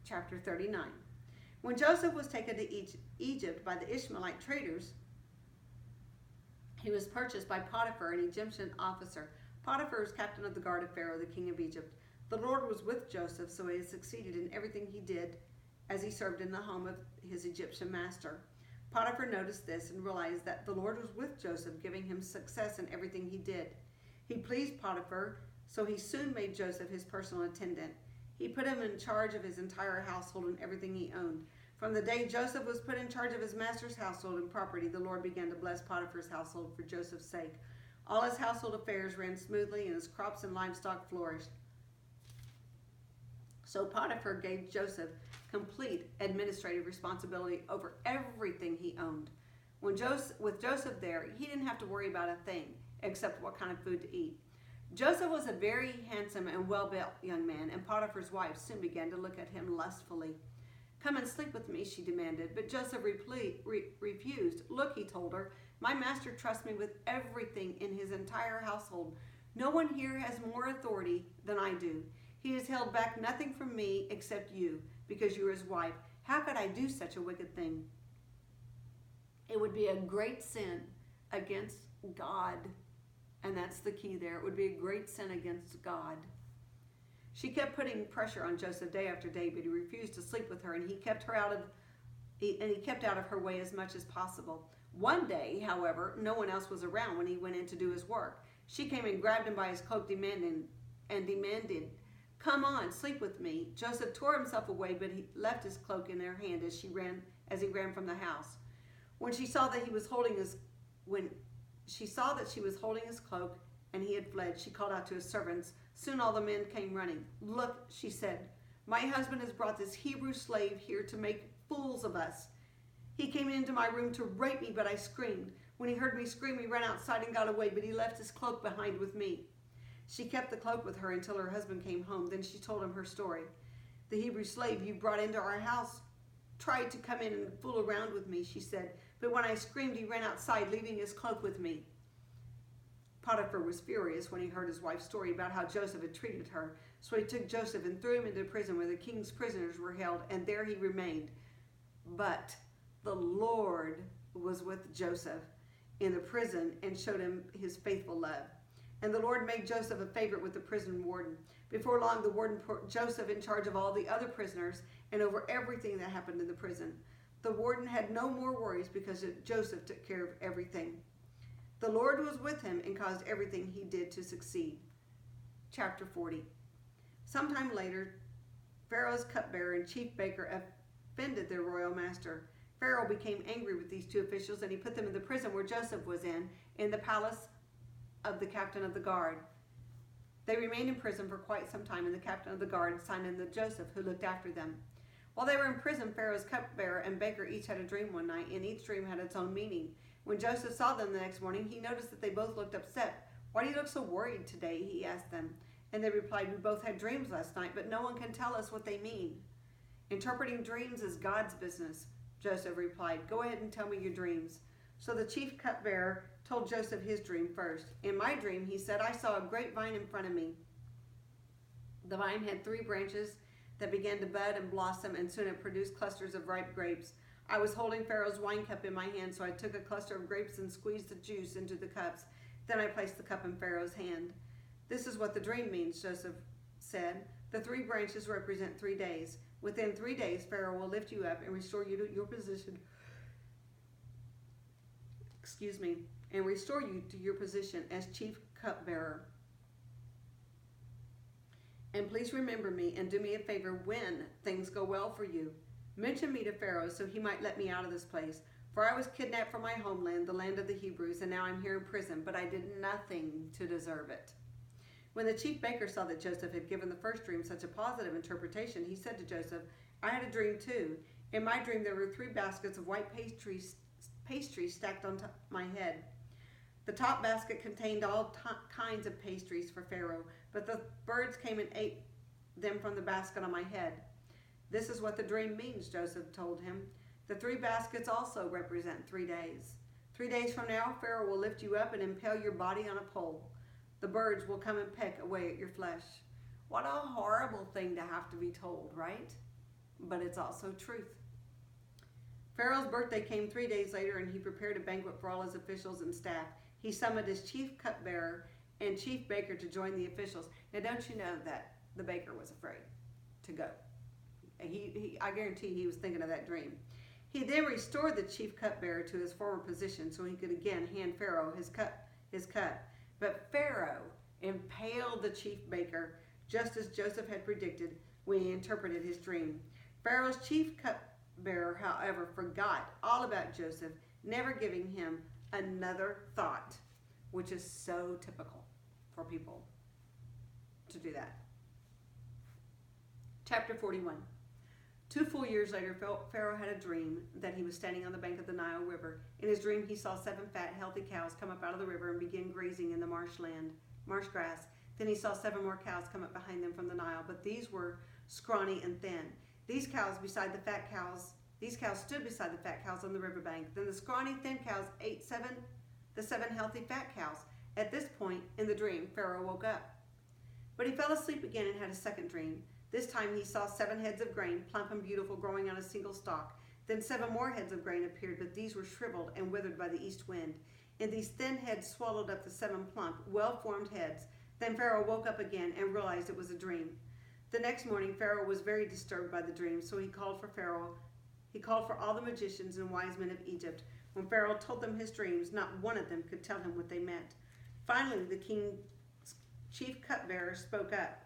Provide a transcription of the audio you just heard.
Chapter 39. When Joseph was taken to Egypt by the Ishmaelite traders, he was purchased by Potiphar, an Egyptian officer. Potiphar was captain of the guard of Pharaoh, the king of Egypt. The Lord was with Joseph, so he succeeded in everything he did as he served in the home of his Egyptian master. Potiphar noticed this and realized that the Lord was with Joseph, giving him success in everything he did. He pleased Potiphar, so he soon made Joseph his personal attendant. He put him in charge of his entire household and everything he owned. From the day Joseph was put in charge of his master's household and property, the Lord began to bless Potiphar's household for Joseph's sake. All his household affairs ran smoothly, and his crops and livestock flourished. So Potiphar gave Joseph complete administrative responsibility over everything he owned. With Joseph there, he didn't have to worry about a thing except what kind of food to eat. Joseph was a very handsome and well-built young man, and Potiphar's wife soon began to look at him lustfully. "Come and sleep with me," she demanded, but Joseph refused. "Look," he told her, "my master trusts me with everything in his entire household. No one here has more authority than I do. He has held back nothing from me except you, because you are his wife. How could I do such a wicked thing? It would be a great sin against God." And that's the key there. It would be a great sin against God. She kept putting pressure on Joseph day after day, but he refused to sleep with her, and he kept out of her way as much as possible. One day, however, no one else was around when he went in to do his work. She came and grabbed him by his cloak, demanded, "Come on, sleep with me." Joseph tore himself away, but he left his cloak in her hand as he ran from the house. When she saw that she was holding his cloak and he had fled, she called out to his servants. Soon all the men came running. "Look," she said, "my husband has brought this Hebrew slave here to make fools of us. He came into my room to rape me, but I screamed. When he heard me scream, he ran outside and got away, but he left his cloak behind with me." She kept the cloak with her until her husband came home. Then she told him her story. "The Hebrew slave you brought into our house tried to come in and fool around with me," she said, "but when I screamed, he ran outside, leaving his cloak with me." Potiphar was furious when he heard his wife's story about how Joseph had treated her. So he took Joseph and threw him into prison where the king's prisoners were held, and there he remained. But the Lord was with Joseph in the prison and showed him his faithful love. And the Lord made Joseph a favorite with the prison warden. Before long, the warden put Joseph in charge of all the other prisoners and over everything that happened in the prison. The warden had no more worries because Joseph took care of everything. The Lord was with him and caused everything he did to succeed. Chapter 40. Sometime later, Pharaoh's cupbearer and chief baker offended their royal master. Pharaoh became angry with these two officials, and he put them in the prison where Joseph was in the palace of the captain of the guard. They remained in prison for quite some time, and the captain of the guard assigned them to Joseph, who looked after them. While they were in prison, Pharaoh's cupbearer and baker each had a dream one night, and each dream had its own meaning. When Joseph saw them the next morning, he noticed that they both looked upset. "Why do you look so worried today?" he asked them. And they replied, "We both had dreams last night, but no one can tell us what they mean." "Interpreting dreams is God's business," Joseph replied. "Go ahead and tell me your dreams." So the chief cupbearer told Joseph his dream first. "In my dream," he said, "I saw a great vine in front of me. The vine had 3 branches that began to bud and blossom, and soon it produced clusters of ripe grapes. I was holding Pharaoh's wine cup in my hand, so I took a cluster of grapes and squeezed the juice into the cups. Then I placed the cup in Pharaoh's hand." "This is what the dream means," Joseph said. "The 3 branches represent 3 days. Within 3 days, Pharaoh will lift you up and restore you to your position. And restore you to your position as chief cupbearer. And please remember me and do me a favor when things go well for you. Mention me to Pharaoh so he might let me out of this place. For I was kidnapped from my homeland, the land of the Hebrews, and now I'm here in prison, but I did nothing to deserve it." When the chief baker saw that Joseph had given the first dream such a positive interpretation, he said to Joseph, "I had a dream too. In my dream there were 3 baskets of white pastry stacked on my head. The top basket contained all kinds of pastries for Pharaoh, but the birds came and ate them from the basket on my head." "This is what the dream means," Joseph told him. "The 3 baskets also represent 3 days. 3 days from now, Pharaoh will lift you up and impale your body on a pole. The birds will come and peck away at your flesh." What a horrible thing to have to be told, right? but it's also truth. Pharaoh's birthday came 3 days later, and he prepared a banquet for all his officials and staff. He summoned his chief cupbearer and chief baker to join the officials. Now, don't you know that the baker was afraid to go? I guarantee he was thinking of that dream. He then restored the chief cupbearer to his former position so he could again hand Pharaoh his cup. But Pharaoh impaled the chief baker, just as Joseph had predicted when he interpreted his dream. Pharaoh's chief cupbearer, however, forgot all about Joseph, never giving him another thought, which is so typical for people to do that. Chapter 41. 2 full years later, Pharaoh had a dream that he was standing on the bank of the Nile River. In his dream, he saw 7 fat, healthy cows come up out of the river and begin grazing in the marsh grass. Then he saw 7 more cows come up behind them from the Nile, but these were scrawny and thin. These cows stood beside the fat cows on the riverbank. Then the scrawny, thin cows ate the 7 healthy fat cows. At this point in the dream, Pharaoh woke up. But he fell asleep again and had a second dream. This time he saw 7 heads of grain, plump and beautiful, growing on a single stalk. Then 7 more heads of grain appeared, but these were shriveled and withered by the east wind. And these thin heads swallowed up the 7 plump, well-formed heads. Then Pharaoh woke up again and realized it was a dream. The next morning, Pharaoh was very disturbed by the dream, so he called for all the magicians and wise men of Egypt. When Pharaoh told them his dreams, not one of them could tell him what they meant. Finally, the king's chief cupbearer spoke up.